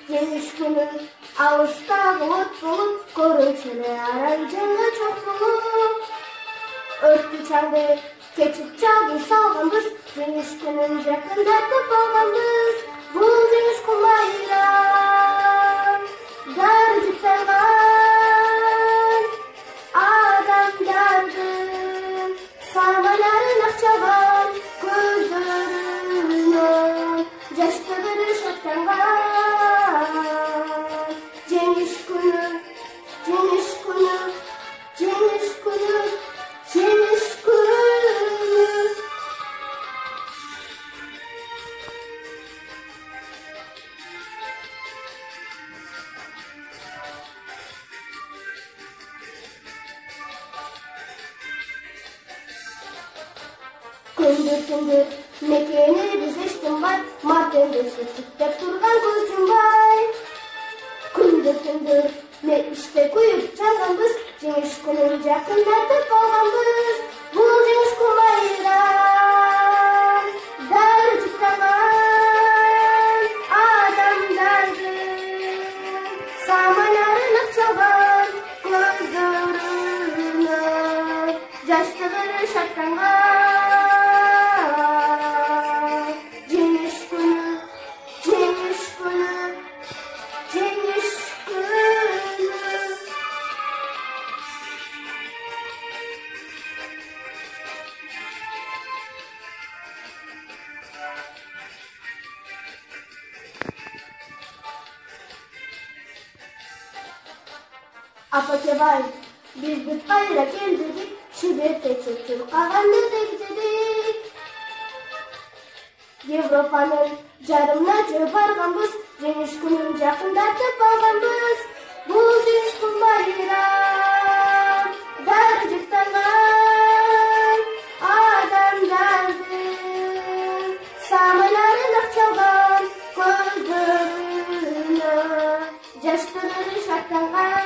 жеңиш күнү алыстагы от болуп көрүнчү эле аранжыңы чоң болуп өрттү чаңды кечип чагы салганбыз жеңиш күнүн жакындатып алганбыз бул жеңиш күн байрам даржыктанган адамдардын самайларын акчаган көздөрүнө жаштыгы шаттанган жеңиш күнү жеңиш күнү жеңиш күнү жеңиш күнү күндүр мекени биз эч тынбай мартендеши тиктеп турган көз жумбай күндүр иште күйүп жанганбыз жеңиш күнүн жакындатып алганбыз бул жеңиш күн байрам даржыктанган адамдардын самайларын акчалган көздөрүнө жаштыгы шаттанган Апатебай, биз бүт кайра келдик, шибетте чуркаганды тегдедик. Европанын жарымына жөө барганбыз, жеңиш күнүн жакындатып алганбыз. Бул жеңиш күн байрам, даржыктанган адамдардын самайларын акчалган көздөрүнө жаштыгы шаттанган.